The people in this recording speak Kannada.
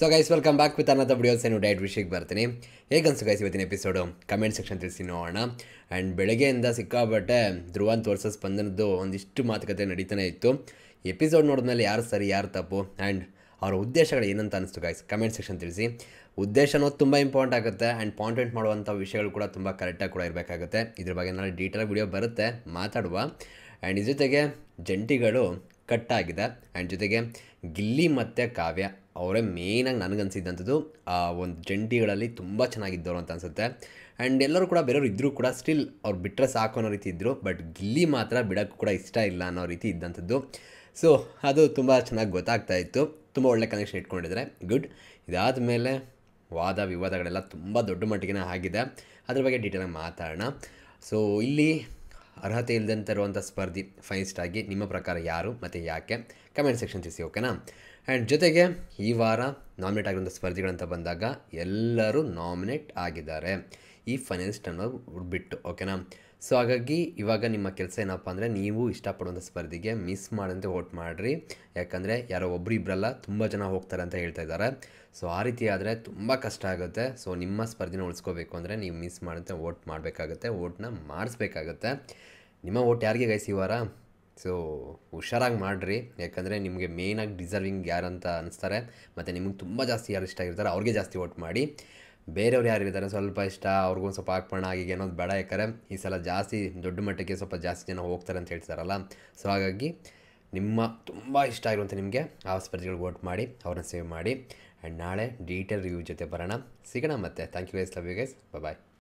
So guys welcome back with ಅನ್ನದ ವಿಡಿಯೋಸ್ ಏನು ಡೈಟ್ ವಿಷಯಕ್ಕೆ ಬರ್ತೀನಿ. ಹೇಗನ್ಸು ಗೈಸ್ ಇವತ್ತಿನ ಎಪಿಸೋಡು ಕಮೆಂಟ್ ಸೆಕ್ಷನ್ ತಿಳಿಸಿ ನೋಡೋಣ. ಆ್ಯಂಡ್ ಬೆಳಗ್ಗೆಯಿಂದ ಸಿಕ್ಕಾಬಟ್ಟೆ ಧ್ರುವಂತ್ ವರ್ಸಸ್ ಸ್ಪಂದನದ್ದು ಒಂದಿಷ್ಟು ಮಾತುಕತೆ ನಡೀತಾನೆ ಇತ್ತು. ಎಪಿಸೋಡ್ ನೋಡಿದ್ಮೇಲೆ ಯಾರು ಸರಿ ಯಾರು ತಪ್ಪು ಆ್ಯಂಡ್ ಅವರ ಉದ್ದೇಶಗಳು ಏನಂತ ಅನಿಸ್ತು ಗೈಸ್ ಕಮೆಂಟ್ ಸೆಕ್ಷನ್ ತಿಳಿಸಿ. ಉದ್ದೇಶ ಅನ್ನೋದು ತುಂಬ ಇಂಪಾರ್ಟೆಂಟ್ ಆಗುತ್ತೆ ಆ್ಯಂಡ್ ಪಾಯಿಂಟ್ ಮಾಡುವಂಥ ವಿಷಯಗಳು ಕೂಡ ತುಂಬ ಕರೆಕ್ಟಾಗಿ ಕೂಡ ಇರಬೇಕಾಗುತ್ತೆ. ಇದ್ರ ಬಗ್ಗೆ ನಾಳೆ ಡೀಟೇಲ್ ವಿಡಿಯೋ ಬರುತ್ತೆ ಮಾತಾಡುವ. ಆ್ಯಂಡ್ ಇದ್ರ ಜೊತೆಗೆ ಜಂಟಿಗಳು ಕಟ್ಟಾಗಿದೆ ಆ್ಯಂಡ್ ಜೊತೆಗೆ ಗಿಲ್ಲಿ ಮತ್ತು ಕಾವ್ಯ ಅವರೇ ಮೇಯ್ನಾಗಿ ನನಗನ್ಸಿದ್ದಂಥದ್ದು ಆ ಒಂದು ಜಂಟಿಗಳಲ್ಲಿ ತುಂಬ ಚೆನ್ನಾಗಿದ್ದವರು ಅಂತ ಅನಿಸುತ್ತೆ. ಆ್ಯಂಡ್ ಎಲ್ಲರೂ ಕೂಡ ಬೇರೆಯವ್ರು ಇದ್ದರೂ ಕೂಡ ಸ್ಟಿಲ್ ಅವ್ರು ಬಿಟ್ಟರೆ ಸಾಕು ಅನ್ನೋ ರೀತಿ ಇದ್ದರು. ಬಟ್ ಗಿಲ್ಲಿ ಮಾತ್ರ ಬಿಡೋಕ್ಕೆ ಕೂಡ ಇಷ್ಟ ಇಲ್ಲ ಅನ್ನೋ ರೀತಿ ಇದ್ದಂಥದ್ದು. ಸೊ ಅದು ತುಂಬ ಚೆನ್ನಾಗಿ ಗೊತ್ತಾಗ್ತಾ ಇತ್ತು. ತುಂಬ ಒಳ್ಳೆ ಕನೆಕ್ಷನ್ ಇಟ್ಕೊಂಡಿದ್ದಾರೆ, ಗುಡ್. ಇದಾದ ಮೇಲೆ ವಾದ ವಿವಾದಗಳೆಲ್ಲ ತುಂಬ ದೊಡ್ಡ ಮಟ್ಟಿಗೆ ಆಗಿದೆ. ಅದ್ರ ಬಗ್ಗೆ ಡೀಟೇಲಾಗಿ ಮಾತಾಡೋಣ. ಸೊ ಇಲ್ಲಿ ಅರ್ಹತೆ ಇಲ್ಲದಂತೆ ಇರುವಂಥ ಸ್ಪರ್ಧಿ ಫೈನಲಿಸ್ಟ್ ಆಗಿ ನಿಮ್ಮ ಪ್ರಕಾರ ಯಾರು ಮತ್ತು ಯಾಕೆ ಕಮೆಂಟ್ ಸೆಕ್ಷನ್ ತಿಳಿಸಿ, ಓಕೆನಾ. ಆ್ಯಂಡ್ ಜೊತೆಗೆ ಈ ವಾರ ನಾಮಿನೇಟ್ ಆಗಿರುವಂಥ ಸ್ಪರ್ಧಿಗಳಂತ ಬಂದಾಗ ಎಲ್ಲರೂ ನಾಮಿನೇಟ್ ಆಗಿದ್ದಾರೆ ಈ ಫೈನಲಿಸ್ಟ್ ಅನ್ನೋದು ಬಿಟ್ಟು, ಓಕೆನಾ. ಸೊ ಹಾಗಾಗಿ ಇವಾಗ ನಿಮ್ಮ ಕೆಲಸ ಏನಪ್ಪ ಅಂದರೆ ನೀವು ಇಷ್ಟಪಡುವಂಥ ಸ್ಪರ್ಧಿಗೆ ಮಿಸ್ ಮಾಡಂತೆ ವೋಟ್ ಮಾಡಿರಿ. ಯಾಕಂದರೆ ಯಾರೋ ಒಬ್ಬರು ಇಬ್ಬರಲ್ಲ ತುಂಬ ಜನ ಹೋಗ್ತಾರೆ ಅಂತ ಹೇಳ್ತಾ ಇದ್ದಾರೆ. ಸೊ ಆ ರೀತಿ ಆದರೆ ತುಂಬ ಕಷ್ಟ ಆಗುತ್ತೆ. ಸೊ ನಿಮ್ಮ ಸ್ಪರ್ಧಿನ ಉಳಿಸ್ಕೋಬೇಕು ಅಂದರೆ ನೀವು ಮಿಸ್ ಮಾಡಂತೆ ವೋಟ್ ಮಾಡಬೇಕಾಗುತ್ತೆ, ವೋಟ್ನ ಮಾಡಿಸ್ಬೇಕಾಗತ್ತೆ. ನಿಮ್ಮ ವೋಟ್ ಯಾರಿಗೆ ಗೈಸ್ ಈ ವಾರ? ಸೊ ಹುಷಾರಾಗಿ ಮಾಡಿರಿ. ಯಾಕಂದರೆ ನಿಮಗೆ ಮೇಯ್ನಾಗಿ ಡಿಸರ್ವಿಂಗ್ ಯಾರಂತ ಅನಿಸ್ತಾರೆ ಮತ್ತು ನಿಮಗೆ ತುಂಬ ಜಾಸ್ತಿ ಯಾರು ಇಷ್ಟ ಆಗಿರ್ತಾರೆ ಅವ್ರಿಗೆ ಜಾಸ್ತಿ ವೋಟ್ ಮಾಡಿ. ಬೇರೆಯವ್ರು ಯಾರಿರ್ತಾರೆ ಸ್ವಲ್ಪ ಇಷ್ಟ ಅವ್ರಿಗೊಂದು ಸ್ವಲ್ಪ ಹಾಕ್ಬೋಣ ಆಗಿ ಅನ್ನೋದು ಬೇಡ. ಯಾಕಂದರೆ ಈ ಸಲ ಜಾಸ್ತಿ ದೊಡ್ಡ ಮಟ್ಟಕ್ಕೆ ಸ್ವಲ್ಪ ಜಾಸ್ತಿ ಜನ ಹೋಗ್ತಾರೆ ಅಂತ ಹೇಳ್ತಾರಲ್ಲ. ಸೊ ಹಾಗಾಗಿ ನಿಮ್ಮ ತುಂಬ ಇಷ್ಟ ಆಗಿರುವಂಥ ನಿಮಗೆ ಆ ಸ್ಪರ್ಧಿಗಳಿಗೆ ವೋಟ್ ಮಾಡಿ ಅವ್ರನ್ನ ಸೇವ್ ಮಾಡಿ. ಆ್ಯಂಡ್ ನಾಳೆ ಡೀಟೇಲ್ ರಿವ್ಯೂ ಜೊತೆ ಬರೋಣ, ಸಿಗೋಣ ಮತ್ತೆ. Thank you guys, love you guys, bye.